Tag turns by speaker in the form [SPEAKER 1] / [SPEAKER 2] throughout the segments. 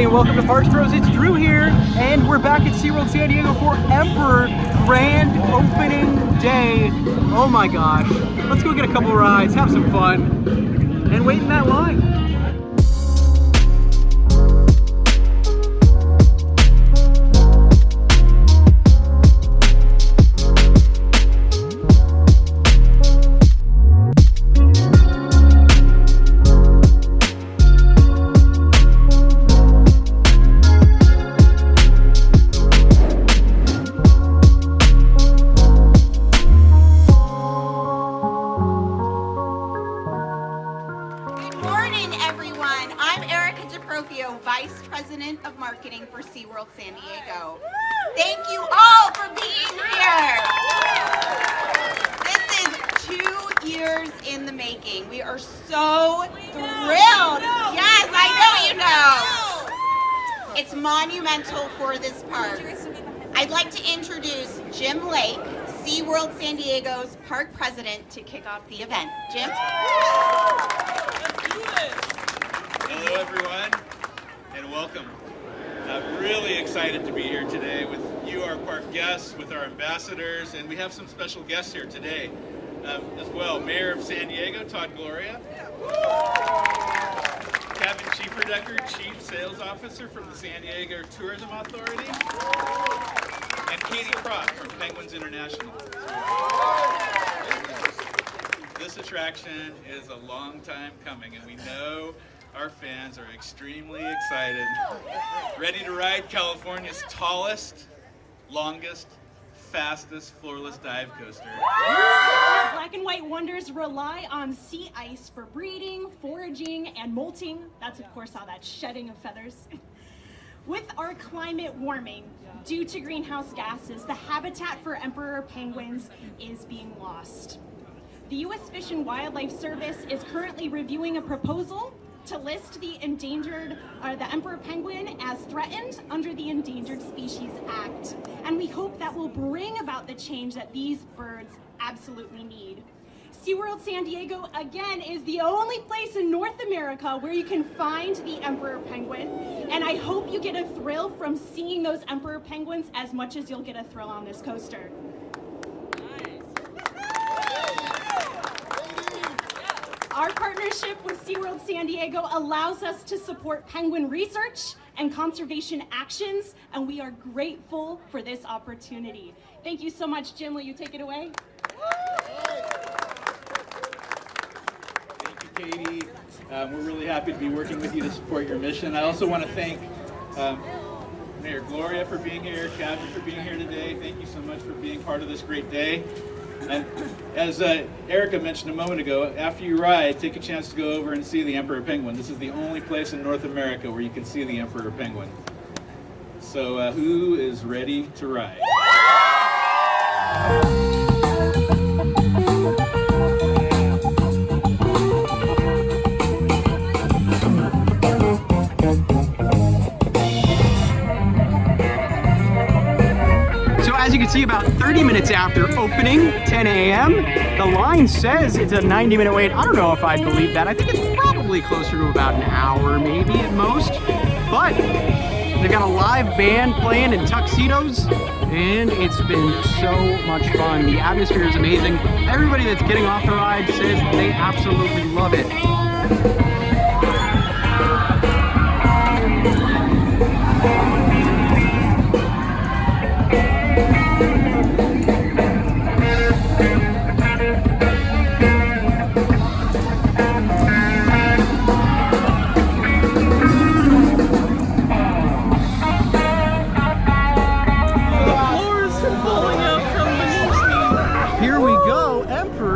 [SPEAKER 1] everybody, and welcome to Parks Bros. It's Drew here, and we're back at SeaWorld San Diego for Emperor Grand Opening Day. Oh my gosh. Let's go get a couple rides, have some fun, and wait in that line.
[SPEAKER 2] Vice President of Marketing for SeaWorld San Diego. Thank you all for being here. This is 2 years in the making. We are so thrilled. Yes, I know you know. It's monumental for this park. I'd like to introduce Jim Lake, SeaWorld San Diego's Park President, to kick off the event. Jim?
[SPEAKER 3] Hello, everyone. And welcome. I'm really excited to be here today with you, our park guests, with our ambassadors, and we have some special guests here today as well. Mayor of San Diego, Todd Gloria. Kevin Schieferdecker, Chief Sales Officer from the San Diego Tourism Authority. And Katie Croft from Penguins International. This attraction is a long time coming, and we know our fans are extremely excited, ready to ride California's tallest, longest, fastest floorless dive coaster.
[SPEAKER 4] Black and white wonders rely on sea ice for breeding, foraging, and molting. That's of course how that shedding of feathers. With our climate warming, due to greenhouse gases, the habitat for emperor penguins is being lost. The U.S. Fish and Wildlife Service is currently reviewing a proposal to list the emperor penguin as threatened under the Endangered Species Act. And we hope that will bring about the change that these birds absolutely need. SeaWorld San Diego, again, is the only place in North America where you can find the emperor penguin. And I hope you get a thrill from seeing those emperor penguins as much as you'll get a thrill on this coaster. Our partnership with SeaWorld San Diego allows us to support penguin research and conservation actions, and we are grateful for this opportunity. Thank you so much, Jim. Will you take it away?
[SPEAKER 3] Thank you, Katie. We're really happy to be working with you to support your mission. I also want to thank Mayor Gloria for being here, Kevin for being here today. Thank you so much for being part of this great day. And as Erica mentioned a moment ago, after you ride, take a chance to go over and see the emperor penguin. This is the only place in North America where you can see the emperor penguin. So who is ready to ride?
[SPEAKER 1] As you can see, about 30 minutes after opening, 10 a.m., the line says it's a 90-minute wait. I don't know if I'd believe that. I think it's probably closer to about an hour, maybe at most. But they've got a live band playing in tuxedos, and it's been so much fun. The atmosphere is amazing. Everybody that's getting off the ride says they absolutely love it.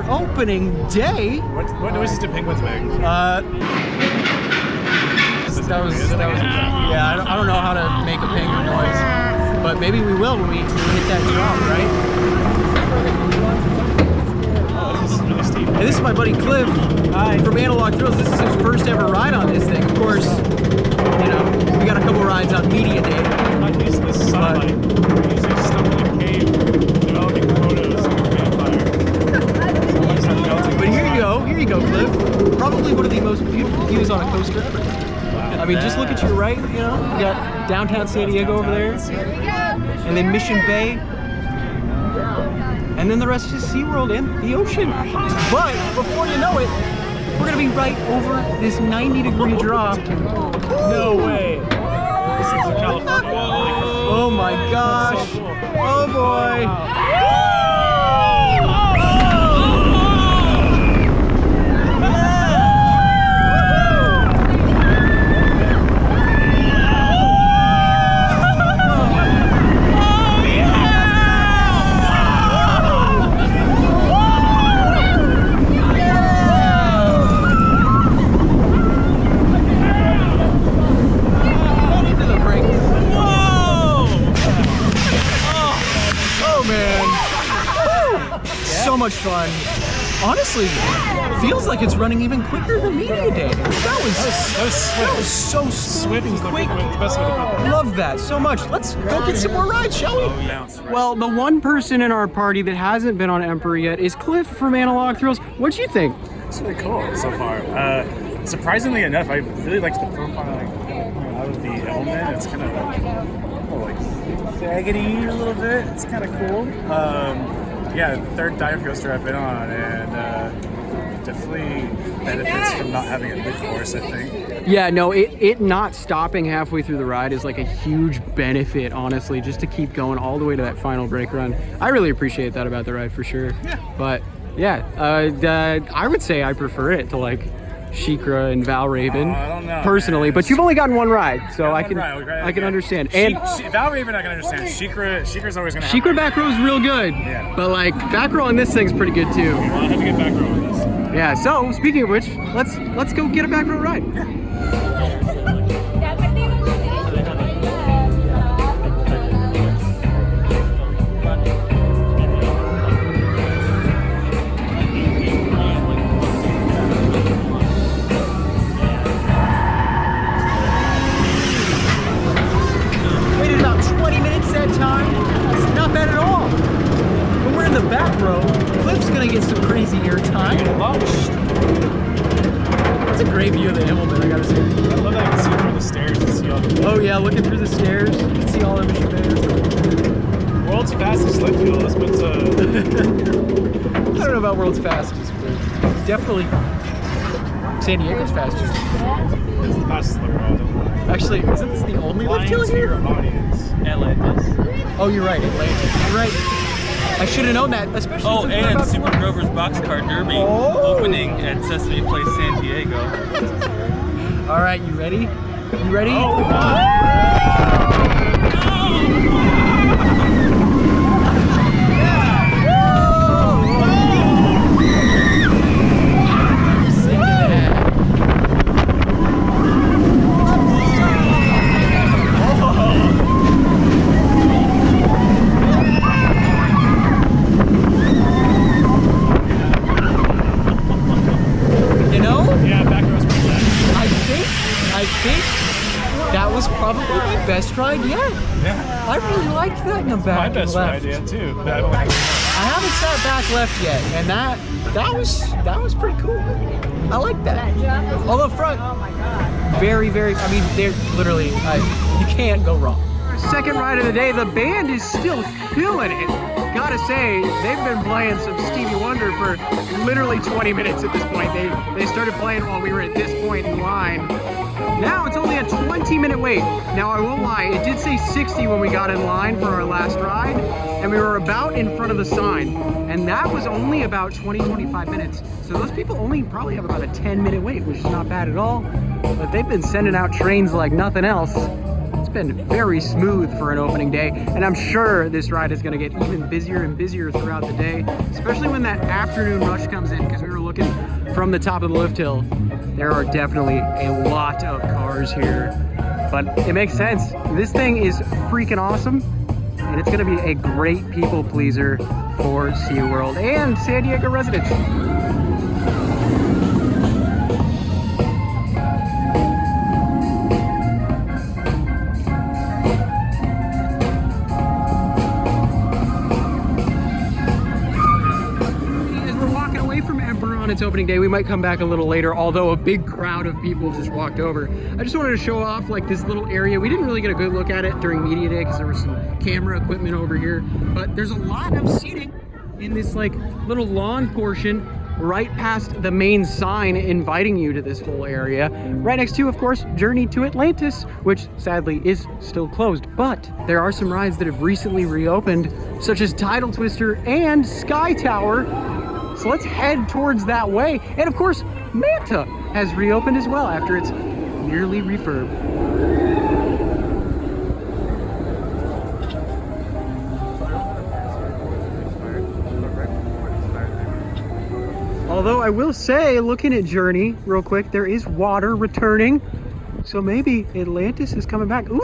[SPEAKER 1] Opening day.
[SPEAKER 5] What noises do penguins make?
[SPEAKER 1] That was yeah. I don't know how to make a penguin noise, but maybe we will when we hit that drop, right?
[SPEAKER 5] Oh, this is really steep.
[SPEAKER 1] And this is my buddy Cliff from Analog Thrills. This is his first ever ride on this thing. Of course, you know, we got a couple rides on media day.
[SPEAKER 5] Not used to this sunlight. We're usually stuck in a cave developing photos of a vampire.
[SPEAKER 1] But here you go, Cliff. Probably one of the most beautiful views on a coaster ever.
[SPEAKER 5] Wow.
[SPEAKER 1] I mean, just look at your right, you know, you got downtown San Diego over there, and then Mission Bay, and then the rest is SeaWorld and the ocean. But before you know it, we're gonna be right over this 90-degree drop.
[SPEAKER 5] No way. This is in California.
[SPEAKER 1] Oh my gosh. Oh boy. So much fun. Honestly, feels like it's running even quicker than media day. That was so swift and quick. Love that so much. Let's go get some more rides, shall we? Well, the one person in our party that hasn't been on Emperor yet is Cliff from Analog Thrills. What'd you think?
[SPEAKER 5] It's really cool so far. Surprisingly enough, I really liked the profiling of the helmet. It's kind of like raggedy a little bit. It's kind of cool. Yeah, the third dive coaster I've been on, and definitely benefits from not having a big force, I think.
[SPEAKER 1] Yeah, no, it not stopping halfway through the ride is like a huge benefit, honestly, just to keep going all the way to that final brake run. I really appreciate that about the ride for sure. Yeah. But yeah, I would say I prefer it to like SheiKra and Valraven,
[SPEAKER 5] I don't know,
[SPEAKER 1] personally,
[SPEAKER 5] man.
[SPEAKER 1] but you've only gotten one ride, so I can
[SPEAKER 5] Right.
[SPEAKER 1] understand. And
[SPEAKER 5] Valraven I can understand. SheiKra's always gonna have
[SPEAKER 1] SheiKra back row is real good,
[SPEAKER 5] Yeah.
[SPEAKER 1] but like back row on this thing's pretty good too.
[SPEAKER 5] Well, I have to get back row on this.
[SPEAKER 1] Yeah. So speaking of which, let's go get a back row ride. Waited about 20 minutes that time. It's not bad at all. But we're in the back row. Cliff's gonna get some crazy air time. It's a great view of the Immelman, I gotta say.
[SPEAKER 5] I love that I can see through the stairs and see all the...
[SPEAKER 1] Oh yeah, looking through the stairs, you can see all of Mission Bay.
[SPEAKER 5] World's fastest slip hill. This one's
[SPEAKER 1] I don't know about world's fastest, but definitely San Diego's fastest.
[SPEAKER 5] It's the fastest in the world.
[SPEAKER 1] Actually, isn't this the only lift hill
[SPEAKER 5] Lions to
[SPEAKER 1] here?
[SPEAKER 5] your audience. Atlantis.
[SPEAKER 1] Oh, you're right, Atlantis. You're right. I should have known that, especially
[SPEAKER 6] Oh,
[SPEAKER 1] since we're
[SPEAKER 6] and
[SPEAKER 1] about to
[SPEAKER 6] Super
[SPEAKER 1] work.
[SPEAKER 6] Grover's Boxcar Derby
[SPEAKER 1] Oh.
[SPEAKER 6] opening at Sesame Place San Diego.
[SPEAKER 1] All right, you ready? You ready? You know?
[SPEAKER 5] Yeah, back row's pretty bad.
[SPEAKER 1] I think that was probably my best ride yet.
[SPEAKER 5] Yeah.
[SPEAKER 1] I really liked that in the back
[SPEAKER 5] My
[SPEAKER 1] and
[SPEAKER 5] best
[SPEAKER 1] left.
[SPEAKER 5] idea too.
[SPEAKER 1] I haven't sat back left yet, and that was pretty cool. I like that. Although front, very, I mean, they're literally, you can't go wrong. Second ride of the day, the band is still killing it. Gotta say, they've been playing some Stevie Wonder for literally 20 minutes at this point. They started playing while we were at this point in line. Now it's only a 20-minute wait. Now I won't lie, it did say 60 when we got in line for our last ride, and we were about in front of the sign. And that was only about 20-25 minutes. So those people only probably have about a 10-minute wait, which is not bad at all. But they've been sending out trains like nothing else. It's been very smooth for an opening day, and I'm sure this ride is gonna get even busier and busier throughout the day, especially when that afternoon rush comes in, because we were looking from the top of the lift hill. There are definitely a lot of cars here, but it makes sense. This thing is freaking awesome, and it's gonna be a great people pleaser for SeaWorld and San Diego residents. event's opening day. We might come back a little later, although a big crowd of people just walked over. I just wanted to show off like this little area. We didn't really get a good look at it during media day because there was some camera equipment over here, but there's a lot of seating in this like little lawn portion right past the main sign inviting you to this whole area. Right next to, of course, Journey to Atlantis, which sadly is still closed. But there are some rides that have recently reopened, such as Tidal Twister and Skytower. So let's head towards that way. And of course, Manta has reopened as well after its yearly refurb. Although I will say, looking at Journey real quick, there is water returning. So maybe Atlantis is coming back. Ooh,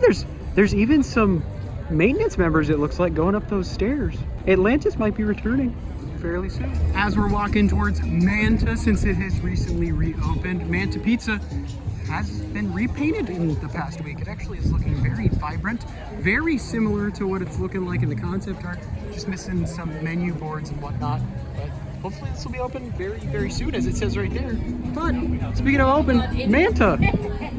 [SPEAKER 1] there's even some maintenance members, it looks like, going up those stairs. Atlantis might be returning fairly soon. As we're walking towards Manta, since it has recently reopened, Manta Pizza has been repainted in the past week. It actually is looking very vibrant, very similar to what it's looking like in the concept art, just missing some menu boards and whatnot. But hopefully this will be open very, very soon, as it says right there. But speaking of open, Manta.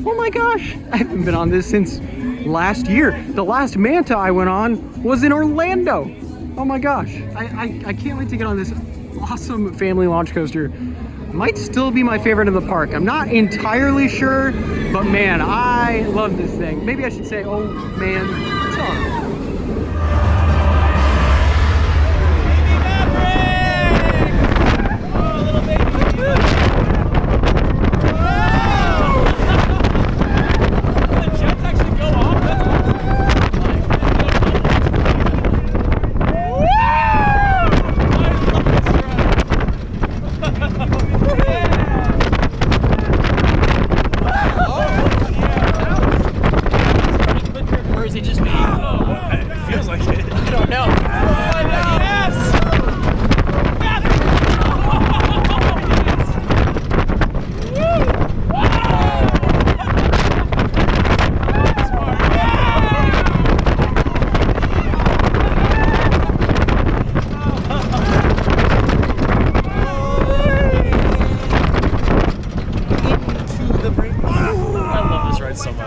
[SPEAKER 1] Oh my gosh, I haven't been on this since last year. The last Manta I went on was in Orlando. Oh my gosh, I can't wait to get on this awesome family launch coaster. Might still be my favorite in the park. I'm not entirely sure, but man, I love this thing. Maybe I should say, oh man, it's all.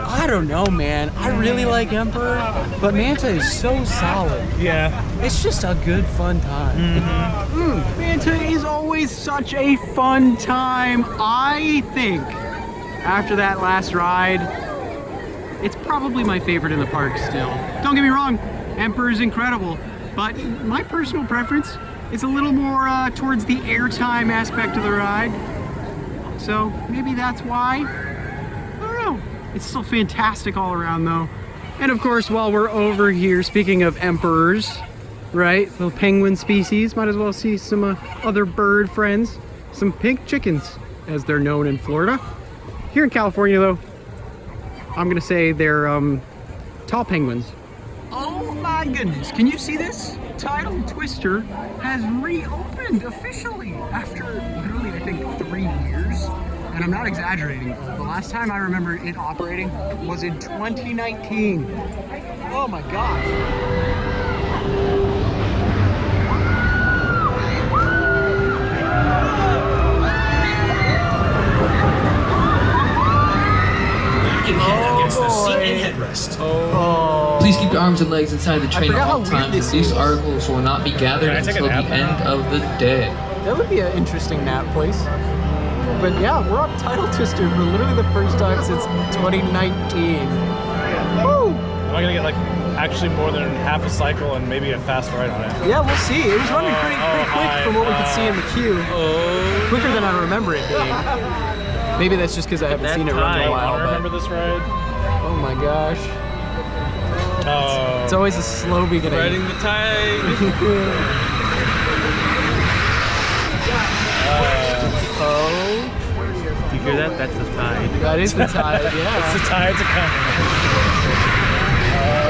[SPEAKER 1] I don't know, man. I really like Emperor, but Manta is so solid.
[SPEAKER 5] Yeah.
[SPEAKER 1] It's just a good, fun time. Manta is always such a fun time. I think after that last ride, it's probably my favorite in the park still. Don't get me wrong, Emperor is incredible, but my personal preference is a little more towards the airtime aspect of the ride. So maybe that's why. I don't know. It's still fantastic all around though. And of course, while we're over here, speaking of emperors, right? The penguin species, might as well see some other bird friends. Some pink chickens, as they're known in Florida. Here in California though, I'm gonna say they're tall penguins. Oh my goodness, can you see this? Tidal Twister has reopened officially after literally, I think, 3 years. And I'm not exaggerating. The last time I remember it operating was in 2019. Oh my gosh.
[SPEAKER 7] Against the seat and headrest. Please keep your arms and legs inside the train at all times. These articles will not be gathered until the end of the day.
[SPEAKER 1] That would be an interesting nap place. But yeah, we're on Tidal Twister for literally the first time since 2019. Woo!
[SPEAKER 5] Am I gonna get like actually more than half a cycle and maybe a fast ride on it?
[SPEAKER 1] Yeah, we'll see. It was running pretty quick from what we could see in the queue. Quicker than I remember it being. Maybe that's just because I haven't seen it run in a while.
[SPEAKER 5] I remember this ride.
[SPEAKER 1] Oh my gosh.
[SPEAKER 5] Oh.
[SPEAKER 1] It's always a slow beginning.
[SPEAKER 6] Riding the tide. You hear that? That's the tide.
[SPEAKER 1] That is the tide, yeah.
[SPEAKER 5] It's the tides are coming.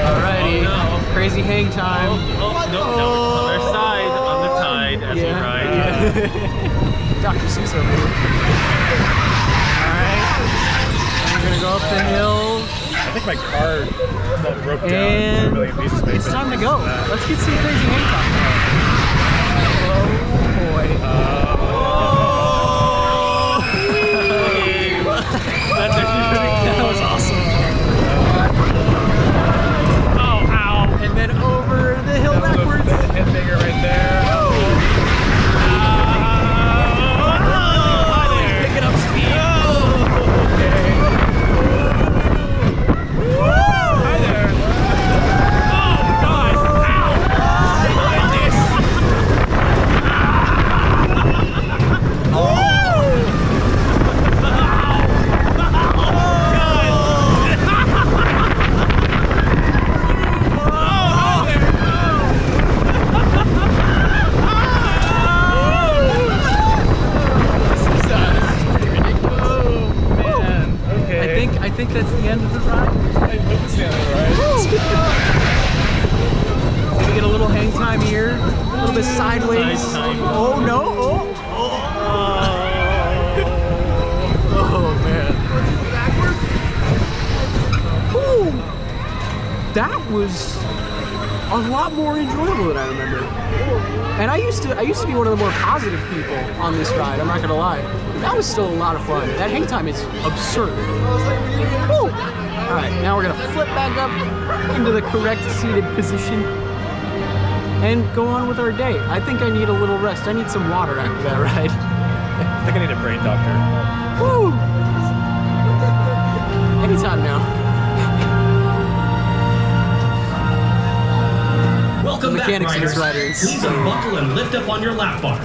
[SPEAKER 1] Alrighty.
[SPEAKER 6] Oh, no.
[SPEAKER 1] Crazy hang time.
[SPEAKER 6] No, it's on our side, on the tide as we ride.
[SPEAKER 1] Dr. Seuss over here. Alright. We're gonna go up the hill.
[SPEAKER 5] I think my car broke down.
[SPEAKER 1] And
[SPEAKER 5] Really pieces, maybe.
[SPEAKER 1] it's time to go. Let's get some crazy hang time. Oh boy. that's the end of the ride.
[SPEAKER 5] I hope it's the end of the ride.
[SPEAKER 1] So we get a little hang time here, a little bit sideways.
[SPEAKER 6] Nice time.
[SPEAKER 1] Oh no! Oh man! Ooh, that was a lot more enjoyable than I remember. And I used to be one of the more positive people on this ride. I'm not gonna lie. That was still a lot of fun. That hang time is absurd. Woo! All right, now we're gonna flip back up into the correct seated position and go on with our day. I think I need a little rest. I need some water after that ride.
[SPEAKER 5] I think I need a brain doctor.
[SPEAKER 1] Woo! Anytime now.
[SPEAKER 8] Welcome back,
[SPEAKER 1] Mechanics of this rider
[SPEAKER 8] riders.
[SPEAKER 1] is
[SPEAKER 8] Please
[SPEAKER 1] so-
[SPEAKER 8] unbuckle and lift up on your lap bar.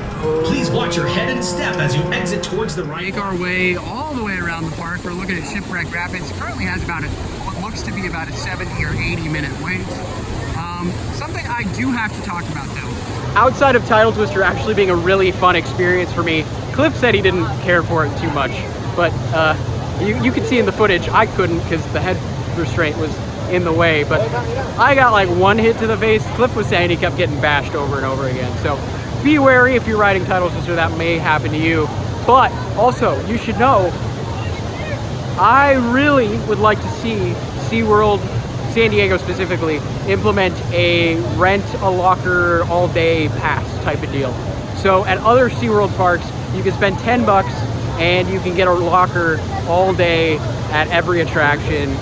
[SPEAKER 8] Please watch your head and step as you exit towards the right.
[SPEAKER 1] Make our way all the way around the park. We're looking at Shipwreck Rapids. Currently has about what looks to be about a 70 or 80 minute wait. Something I do have to talk about though. Outside of Tidal Twister actually being a really fun experience for me, Cliff said he didn't care for it too much, but you can see in the footage I couldn't because the head restraint was in the way, but I got like one hit to the face. Cliff was saying he kept getting bashed over and over again, so be wary if you're riding Tidal Twister, that may happen to you. But also, you should know, I really would like to see SeaWorld San Diego specifically implement a rent a locker all day pass type of deal. So at other SeaWorld parks, you can spend 10 bucks and you can get a locker all day at every attraction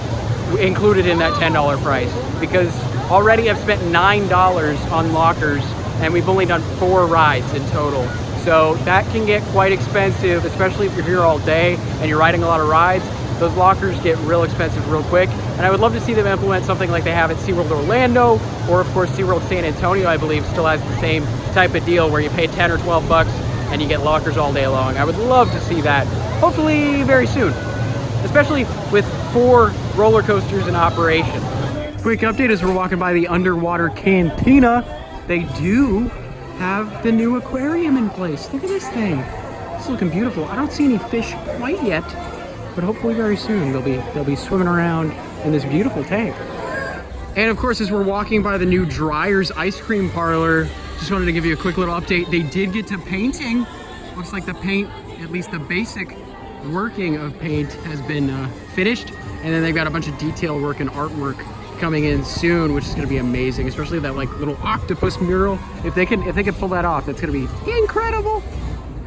[SPEAKER 1] included in that $10 price. Because already I've spent $9 on lockers and we've only done 4 rides in total. So that can get quite expensive, especially if you're here all day and you're riding a lot of rides. Those lockers get real expensive real quick. And I would love to see them implement something like they have at SeaWorld Orlando, or of course SeaWorld San Antonio, I believe, still has the same type of deal where you pay 10 or 12 bucks and you get lockers all day long. I would love to see that, hopefully very soon, especially with 4 roller coasters in operation. Quick update as we're walking by the underwater cantina. They do have the new aquarium in place. Look at this thing. It's looking beautiful. I don't see any fish quite yet, but hopefully very soon they'll be swimming around in this beautiful tank. And of course, as we're walking by the new Dryer's ice cream parlor, just wanted to give you a quick little update. They did get to painting. Looks like the paint, at least the basic working of paint, has been finished. And then they've got a bunch of detail work and artwork coming in soon, which is going to be amazing, especially that like little octopus mural. If they can pull that off, that's going to be incredible.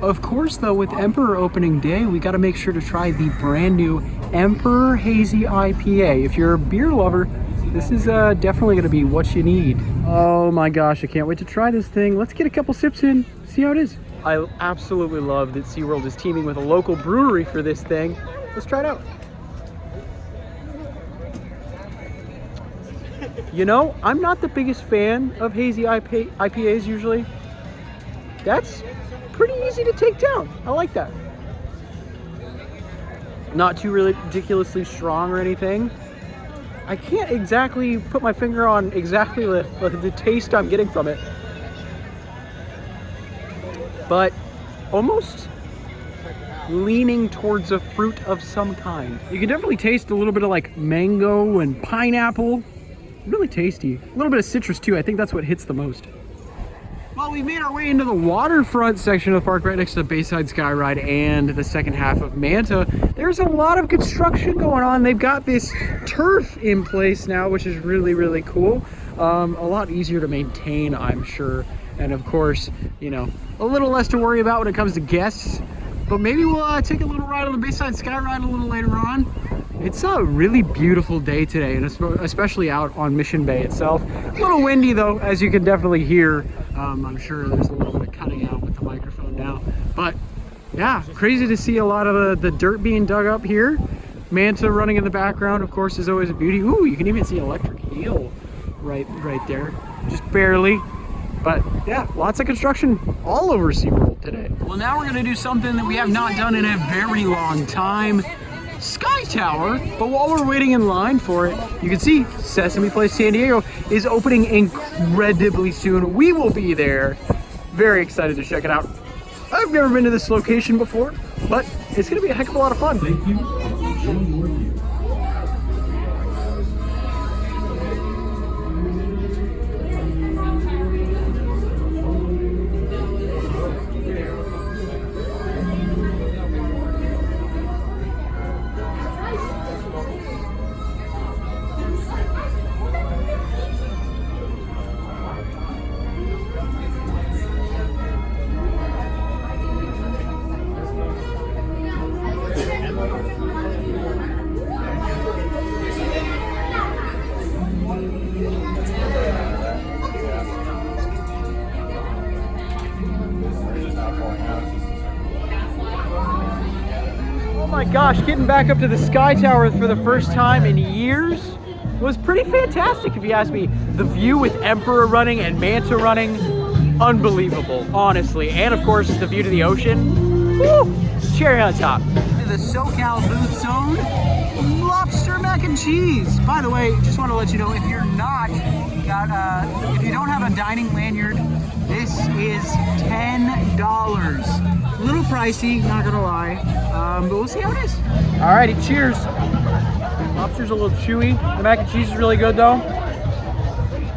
[SPEAKER 1] Of course, though, with Emperor opening day, we got to make sure to try the brand new Emperor Hazy IPA. If you're a beer lover, this is definitely going to be what you need. Oh my gosh, I can't wait to try this thing. Let's get a couple sips in, see how it is. I absolutely love that SeaWorld is teaming with a local brewery for this thing. Let's try it out. You know, I'm not the biggest fan of hazy IPAs usually. That's pretty easy to take down. I like that. Not too really ridiculously strong or anything. I can't exactly put my finger on exactly the taste I'm getting from it. But almost leaning towards a fruit of some kind. You can definitely taste a little bit of like mango and pineapple. Really tasty. A little bit of citrus too. I think that's what hits the most. Well, we made our way into the waterfront section of the park right next to the Bayside Sky Ride and the second half of Manta. There's a lot of construction going on. They've got this turf in place now, which is really, really cool. A lot easier to maintain, I'm sure. And of course, you know, a little less to worry about when it comes to guests. But maybe we'll take a little ride on the Bayside Sky Ride a little later on. It's a really beautiful day today, and especially out on Mission Bay itself. A little windy though, as you can definitely hear. I'm sure there's a little bit of cutting out with the microphone now. But yeah, crazy to see a lot of the dirt being dug up here. Manta running in the background, of course, is always a beauty. Ooh, you can even see electric eel right there. Just barely. But yeah, lots of construction all over SeaWorld today. Well, now we're gonna do something that we have not done in a very long time. Skytower, but while we're waiting in line for it, you can see Sesame Place San Diego is opening incredibly soon. We will be there. Very excited to check it out. I've never been to this location before, but it's gonna be a heck of a lot of fun.
[SPEAKER 9] Thank you. Enjoy your view.
[SPEAKER 1] my gosh, getting back up to the Skytower for the first time in years was pretty fantastic, if you ask me. The view with Emperor running and Manta running, unbelievable, honestly. And of course, the view to the ocean, woo, cherry on top. To the SoCal booth zone, lobster mac and cheese. By the way, just want to let you know, if you're not if you don't have a dining lanyard, this is $10. A little pricey, not gonna lie, but we'll see how it is. Alrighty, cheers. Lobster's a little chewy. The mac and cheese is really good though.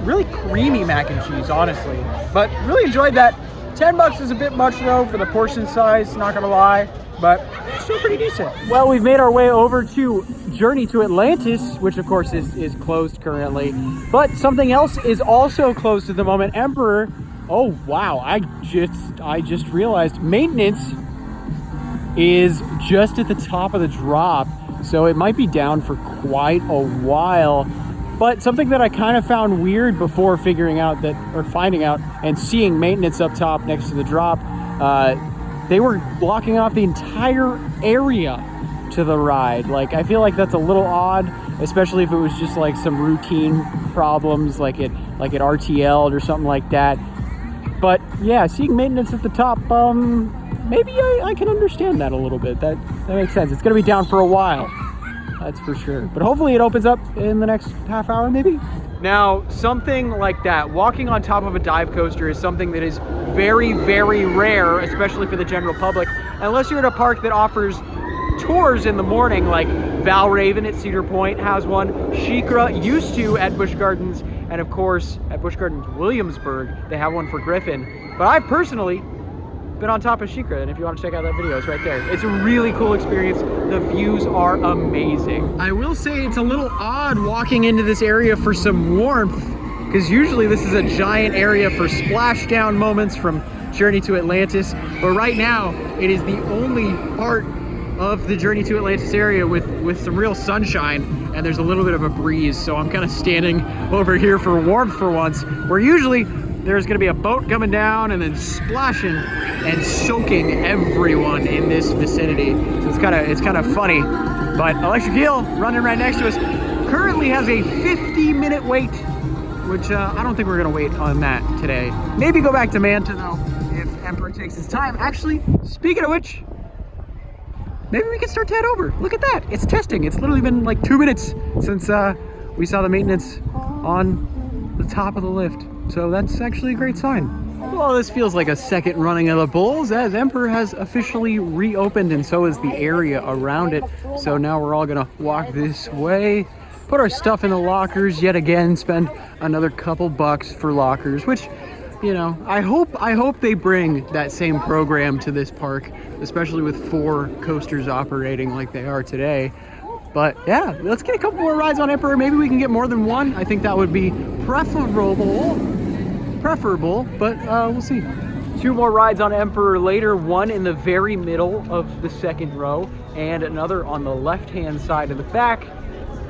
[SPEAKER 1] Really creamy mac and cheese, honestly. But really enjoyed that. $10 is a bit much though for the portion size, not gonna lie, but still pretty decent. Well, we've made our way over to Journey to Atlantis, which of course is closed currently. But something else is also closed at the moment. Emperor. Oh wow, I just realized maintenance is just at the top of the drop. So it might be down for quite a while. But something that I kind of found weird before finding out and seeing maintenance up top next to the drop, they were blocking off the entire area to the ride. Like, I feel like that's a little odd, especially if it was just like some routine problems like it RTL'd or something like that. But yeah, seeing maintenance at the top, maybe I can understand that a little bit. That makes sense. It's gonna be down for a while, that's for sure. But hopefully it opens up in the next half hour, maybe. Now, something like that, walking on top of a dive coaster, is something that is very, very rare, especially for the general public, unless you're at a park that offers tours in the morning, like Valraven at Cedar Point has one, SheiKra used to at Busch Gardens, and of course at Busch Gardens Williamsburg they have one for Griffin. But I've personally been on top of SheiKra, and if you want to check out that video, it's right there. It's a really cool experience. The views are amazing. I will say it's a little odd walking into this area for some warmth, because usually this is a giant area for splashdown moments from Journey to Atlantis, but right now it is the only part of the Journey to Atlantis area with some real sunshine, and there's a little bit of a breeze, so I'm kind of standing over here for warmth for once, where usually there's gonna be a boat coming down and then splashing and soaking everyone in this vicinity. So it's kind of funny. But Electric Eel, running right next to us, currently has a 50-minute wait, which I don't think we're gonna wait on that today. Maybe go back to Manta though, if Emperor takes his time. Actually, speaking of which, maybe we can start to head over. Look at that, it's testing. It's literally been like 2 minutes since we saw the maintenance on the top of the lift. So that's actually a great sign. Well, this feels like a second running of the Bulls, as Emperor has officially reopened, and so is the area around it. So now we're all gonna walk this way, put our stuff in the lockers yet again, spend another couple bucks for lockers, which, you know, I hope they bring that same program to this park, especially with 4 coasters operating like they are today. But yeah, let's get a couple more rides on Emperor. Maybe we can get more than one. I think that would be preferable, but we'll see. 2 more rides on Emperor later, one in the very middle of the second row and another on the left-hand side of the back.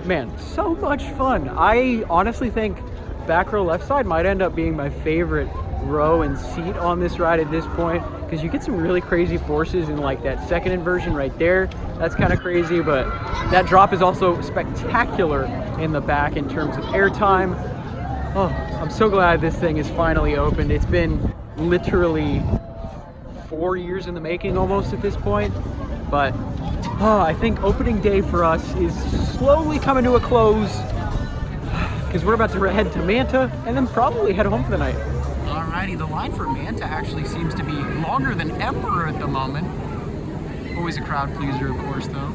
[SPEAKER 1] Man, so much fun. I honestly think back row left side might end up being my favorite row and seat on this ride at this point, because you get some really crazy forces in like that second inversion right there. That's kind of crazy, but that drop is also spectacular in the back in terms of airtime. Oh, I'm so glad this thing is finally opened. It's been literally 4 years in the making almost at this point, but I think opening day for us is slowly coming to a close, because we're about to head to Manta and then probably head home for the night. Alrighty, the line for Manta actually seems to be longer than Emperor at the moment. Always a crowd pleaser, of course, though.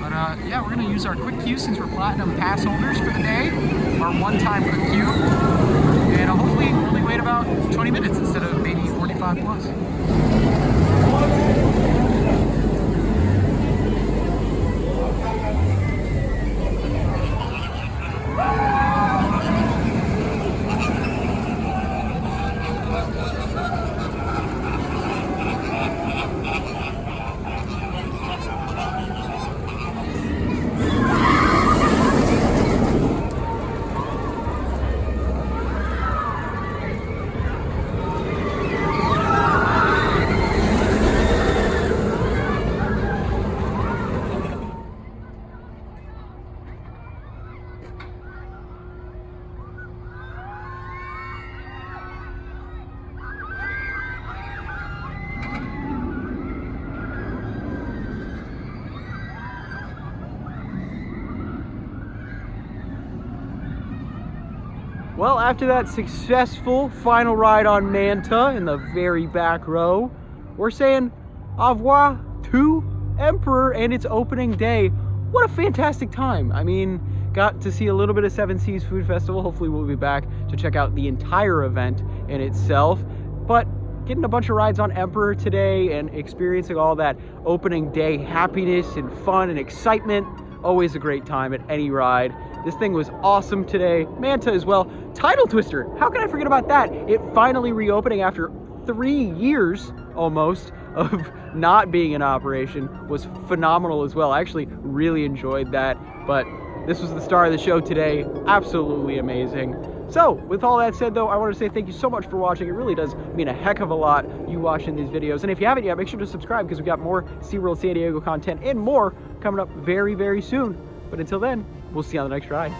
[SPEAKER 1] But yeah, we're gonna use our quick queue since we're platinum pass holders for the day. Our one-time quick queue. And hopefully only wait about 20 minutes instead of maybe 45 plus. Well, after that successful final ride on Manta in the very back row, we're saying au revoir to Emperor and its opening day. What a fantastic time. I mean, got to see a little bit of Seven Seas Food Festival. Hopefully we'll be back to check out the entire event in itself. But getting a bunch of rides on Emperor today and experiencing all that opening day happiness and fun and excitement. Always a great time at any ride. This thing was awesome today. Manta as well. Tidal Twister, how can I forget about that? It finally reopening after 3 years almost of not being in operation was phenomenal as well. I actually really enjoyed that, but this was the star of the show today. Absolutely amazing. So with all that said though, I want to say thank you so much for watching. It really does mean a heck of a lot, you watching these videos. And if you haven't yet, make sure to subscribe because we got more SeaWorld San Diego content and more coming up very, very soon. But until then, we'll see you on the next ride.